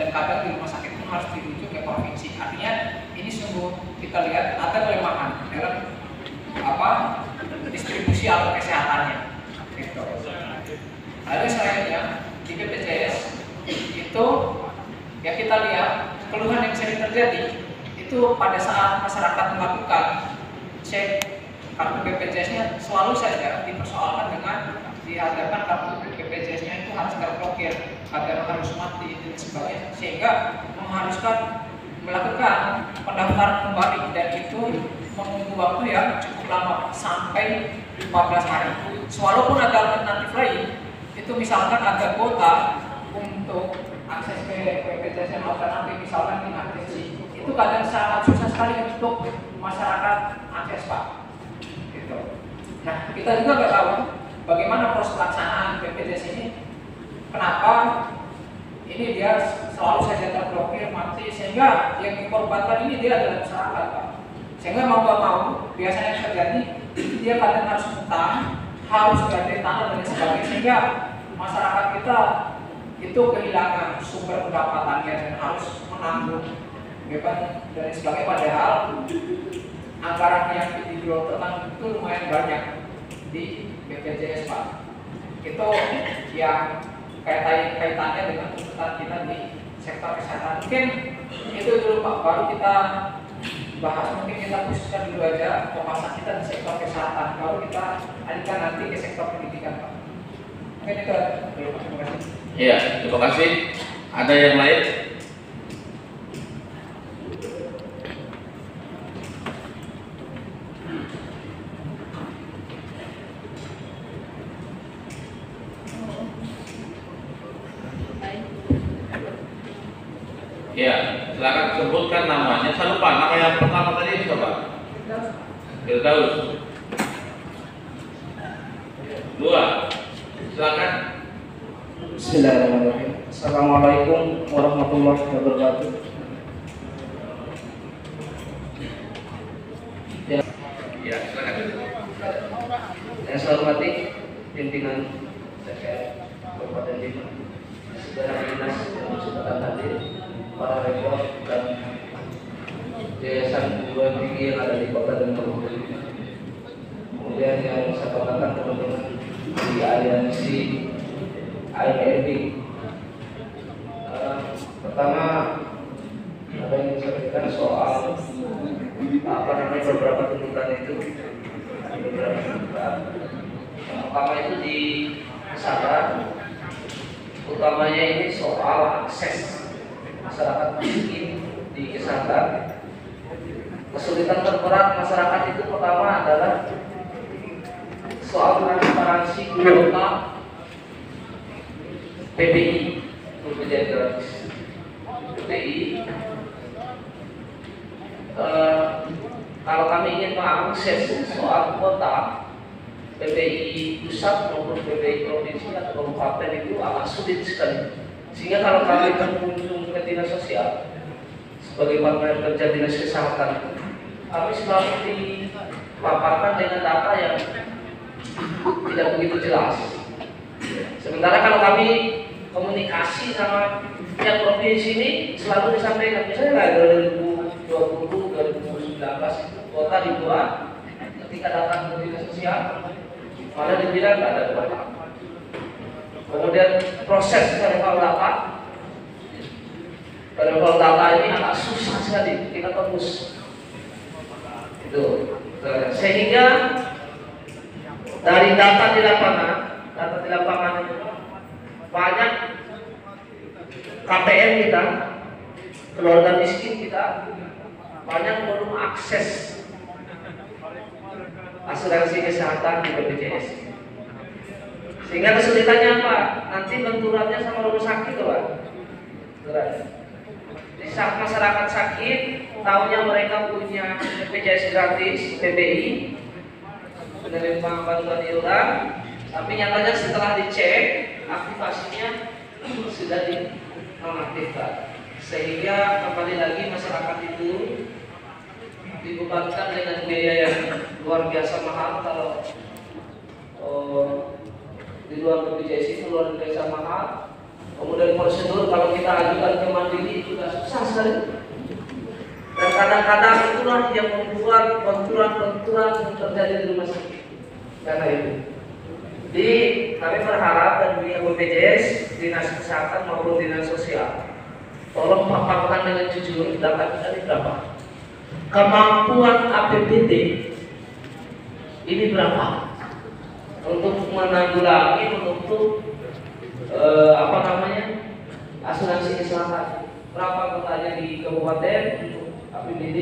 dan kadang di rumah sakit pun harus dirujuk ke provinsi. Artinya ini sungguh kita lihat ada kelemahan dalam distribusi alat kesehatannya. Gitu. Lalu selanjutnya di BPJS itu ya kita lihat keluhan yang sering terjadi itu pada saat masyarakat melakukan cek kartu BPJS-nya selalu saja dipersoalkan dengan dihadapkan kartu BPJS-nya itu harus terblokir, kadang harus mati dan sebagainya, sehingga mengharuskan melakukan pendaftaran kembali dan itu menunggu waktu yang cukup lama sampai 14 hari. Walaupun ada alternatif lain, itu misalkan ada kuota untuk akses ke BPJS yang alternatif, misalkan di agensi, itu kadang sangat susah sekali untuk masyarakat akses, Pak. Gitu. Nah, kita juga nggak tahu bagaimana proses pelaksanaan BPJS ini. Kenapa ini dia selalu saja terblokir, mati, sehingga yang dikorbankan ini dia adalah masyarakat, Pak. Sehingga mau nggak mau biasanya terjadi dia kadang harus utang, harus ganti tanah dan sebagainya, sehingga masyarakat kita itu kehilangan sumber pendapatannya dan harus menanggung beban dan sebagainya. Padahal anggaran yang digelontorkan itu lumayan banyak di BPJS, Pak. Itu yang kaitannya dengan tuntutan kita di sektor kesehatan. Mungkin itu dulu, Pak, baru kita bahas. Mungkin kita khususkan dulu aja pembahasan kita di sektor kesehatan, baru kita alihkan nanti ke sektor pendidikan, Pak. Mungkin itu dulu, Pak. Terima kasih. Iya, terima kasih. Ada yang lain? Ya, silakan sebutkan namanya. Saya lupa nama yang pertama tadi siapa? Firdaus. Dua. Silakan. Bismillahirrahmanirrahim. Assalamualaikum warahmatullahi wabarakatuh. Ya, silakan. Yang saya hormati pimpinan DPR Kabupaten Bima, saudara dinas yang sudah hadir, para rektor dan yayasan perguruan tinggi yang ada di Kota dan Kabupaten Bima. Kemudian yang saya katakan teman-teman di aliansi IMB. Pertama, ada yang saya berikan soal beberapa tuntutan itu. Beberapa tuntutan. Pertama itu di kesehatan, utamanya ini soal akses masyarakat miskin di kesehatan. Kesulitan terberat masyarakat itu pertama adalah soal transparansi kuota PBI untuk menjadi gratis. PBI kalau kami ingin mengakses soal kuota PBI pusat maupun PBI provinsi atau kabupaten itu agak sulit sekali. Sehingga kalau kami berkunjung ke dinas sosial sebagai partner kerja dinas kesehatan, kami selalu dipaparkan dengan data yang tidak begitu jelas. Sementara kalau kami komunikasi sama pihak provinsi ini selalu disampaikan, misalnya 2020, 2019 itu kuota dibuat, ketika datang ke dinas sosial malah dibilang tidak ada kuota. Kemudian proses level data ini agak susah sekali kita tembus. Itu sehingga dari data di lapangan banyak KPM kita, keluarga miskin kita banyak belum akses asuransi kesehatan di BPJS. Sehingga kesulitannya apa? Nanti benturannya sama rumah sakit, Pak. Di saat masyarakat sakit, tahunya mereka punya BPJS gratis, PBI, menerima bantuan iuran, tapi nyatanya setelah dicek aktivasinya sudah dinonaktifkan, sehingga kembali lagi masyarakat itu dibebankan dengan biaya yang luar biasa mahal. Kalau di luar BPJS itu luar biasa mahal, Kemudian prosedur kalau kita ajukan ke Mandiri juga susah sekali. Dan kadang-kadang itulah yang membuat benturan-benturan yang terjadi di rumah sakit. Karena itu. Jadi kami berharap dan pihak BPJS, Dinas Kesehatan maupun Dinas Sosial, tolong paparkan dengan jujur data kita ini berapa. Kemampuan APBD ini berapa untuk menanggulangi, untuk asuransi kesehatan. Berapa kotanya di kabupaten untuk APBD,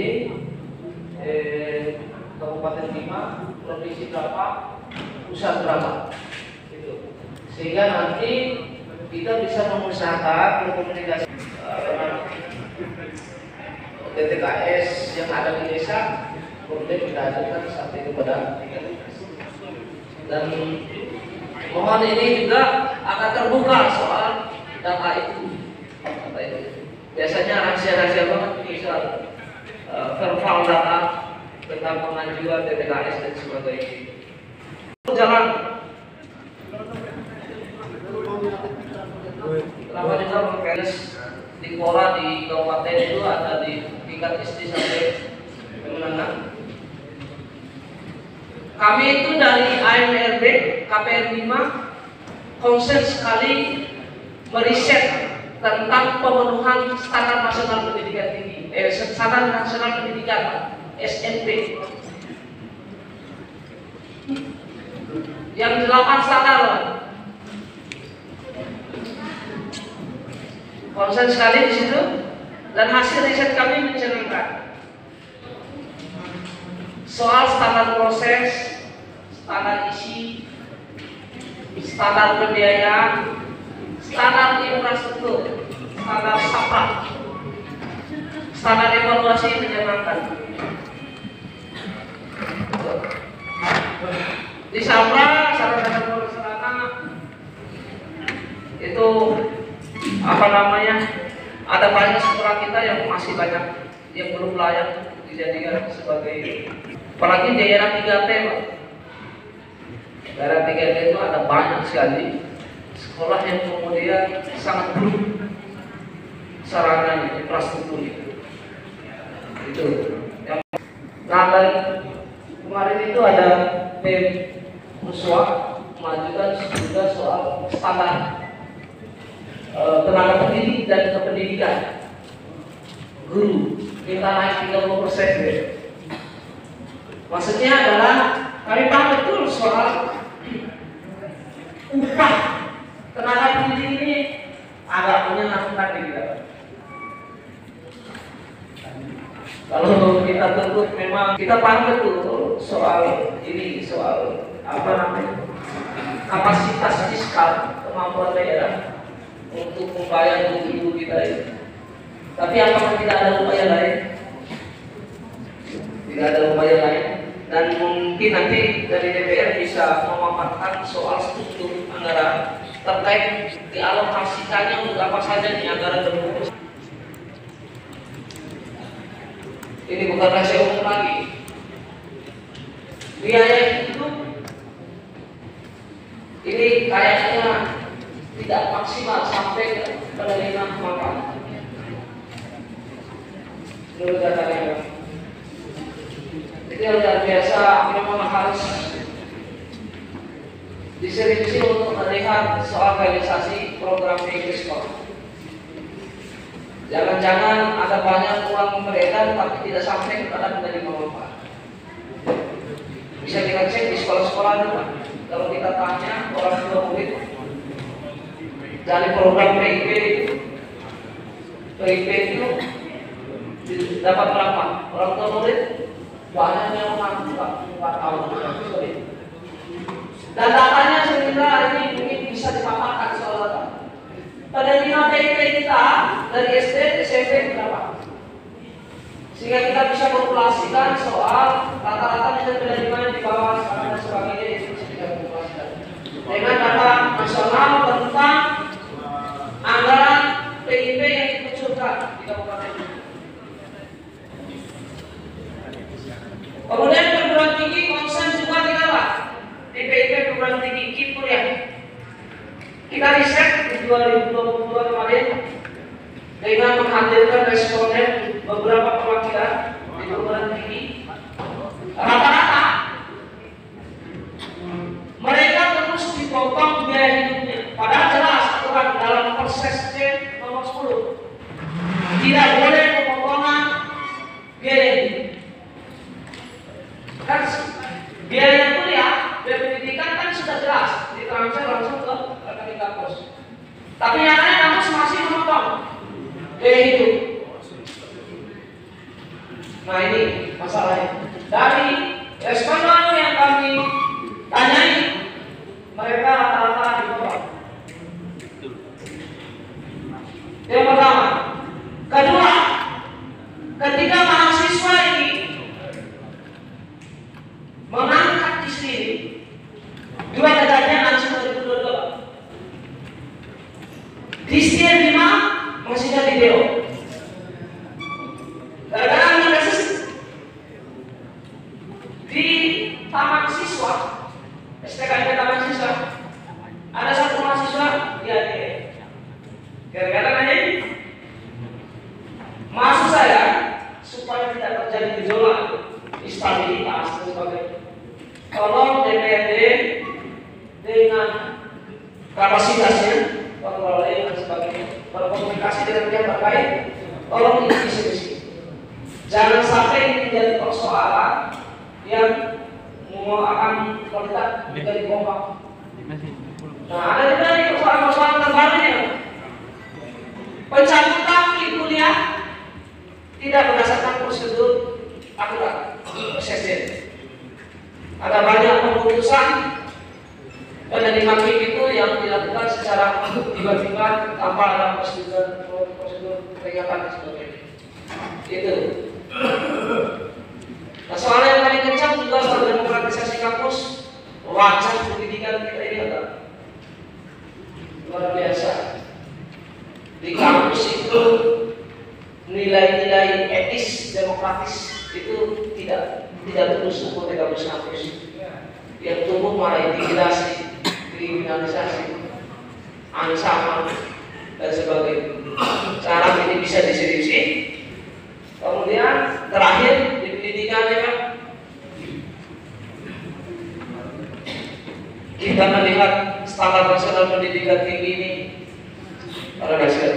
kabupaten 5, provinsi berapa, pusat berapa, gitu. Sehingga nanti kita bisa mengusahakan berkomunikasi DTKS yang ada di desa, kemudian kita ajukan saat itu pada dan mohon ini juga akan terbuka soal data itu. Biasanya rahasia-rahasia banget bisa verbal data tentang pengajuan DTKS dan sebagainya. Jalan. Kenapa juga mengkeles di Kora di kabupaten itu ada di tingkat SD sampai menengah. Kami itu dari AMRB KPR 5 konsen sekali meriset tentang pemenuhan standar nasional pendidikan tinggi, standar nasional pendidikan SMP. Yang 8 standar, konsen sekali di situ, dan hasil riset kami mencerminkan soal standar proses, standar isi, standar pembiayaan, standar infrastruktur, standar SAPRA, standar evaluasi menyenangkan. Di SAPRA, sarana itu ada banyak sekolah kita yang masih banyak yang belum layak dijadikan sebagai, apalagi daerah 3T. Daerah 3T itu ada banyak sekali sekolah yang kemudian sangat buruk sarana infrastruktur itu. Nah, dari kemarin itu ada Muswa mengajukan juga soal standar tenaga pendidik dan kependidikan guru kita naik 30%. Maksudnya adalah kami paham betul soal upah tenaga pendidik ini agak menyenangkan di kita. Kalau kita tuntut memang kita paham betul soal ini, soal kapasitas fiskal kemampuan daerah untuk membayar guru kita ini. Tapi apakah tidak ada upaya lain? Tidak ada upaya lain. Dan mungkin nanti dari DPR bisa memaparkan soal struktur anggaran terkait dialokasikannya untuk apa saja nih anggaran berfokus. Ini bukan rahasia umum lagi. Biaya hidup ini kayaknya tidak maksimal sampai penerima makan. Menurut data itu luar biasa, memang harus diseriusi untuk melihat soal realisasi program PIK sekolah. Jangan-jangan ada banyak uang beredar tapi tidak sampai kepada penerima manfaat. Bisa kita cek di sekolah-sekolah juga. Kalau kita tanya orang tua murid dari program PIP itu dapat berapa? Orang tua murid banyak yang mengaku 4 tahun. Dan datanya sebenarnya ini mungkin bisa dipaparkan soal data. Penerima PIP kita dari SD SMP berapa? Sehingga kita bisa kalkulasikan soal rata-rata nilai penerima di bawah dan sebagainya itu bisa kita kalkulasikan dengan data nasional tentang anggaran PIP yang dikucurkan di kabupaten. Kemudian perguruan tinggi konsen juga kita lah di PIP perguruan tinggi KIP kuliah. Kita riset di 2022 kedua kemarin dengan menghadirkan responden beberapa perwakilan di perguruan tinggi. Rata-rata mereka terus dipotong biaya hidupnya. Padahal jelas aturan dalam proses C nomor 10 tidak boleh pemotongan biaya hidup. Kan biaya kuliah, biaya pendidikan kan sudah jelas ditransfer langsung ke rekening kampus. Tapi nyatanya kampus masih memotong biaya hidup. Nah ini masalahnya. Dari responden yang kami tanyai, mereka rata-rata dipotong. Yang pertama. Kedua, ketika mahasiswa ini mengangkat di sini 2 kejadian langsung 2022. Di Setia Bima masih ada video. Gara-gara ambil kasus di taman siswa, STKP taman siswa, ada satu mahasiswa dia gara-gara nanya ini, maksud saya supaya tidak terjadi gejolak, instabilitas dan sebagainya. Tolong DPRD dengan kapasitasnya, kontrolnya dan sebagainya, berkomunikasi dengan pihak terkait, tolong ini diskusi. Jangan sampai ini menjadi persoalan yang akan terlihat menjadi kompak. Nah, ada juga nih persoalan-persoalan terbarunya. Pencabutan kuliah tidak berdasarkan prosedur akurat, SSD. Ada banyak keputusan penerimaan itu yang dilakukan secara tiba-tiba tanpa ada prosedur peringatan dan sebagainya. Itu. Nah, soal yang paling kencang juga soal demokratisasi kampus, wajah pendidikan kita ini ada luar biasa. Di kampus itu nilai-nilai etis demokratis itu tidak terus tumbuh di kampus-kampus. Yang tumbuh malah intimidasi, kriminalisasi, ancaman dan sebagainya. Sekarang ini bisa diseriusi. Kemudian terakhir di pendidikannya kan, kita melihat standar nasional pendidikan tinggi ini pada dasar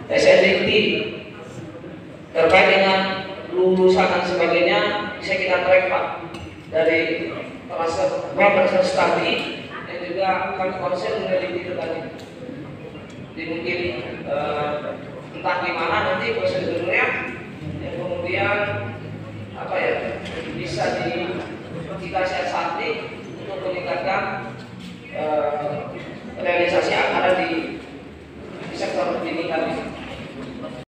SNDT terkait dengan lulusan dan sebagainya bisa kita track Pak dari transfer study dan juga kami konsen meneliti itu tadi. Jadi mungkin entah gimana nanti prosedurnya yang kemudian apa ya bisa kita siasati untuk meningkatkan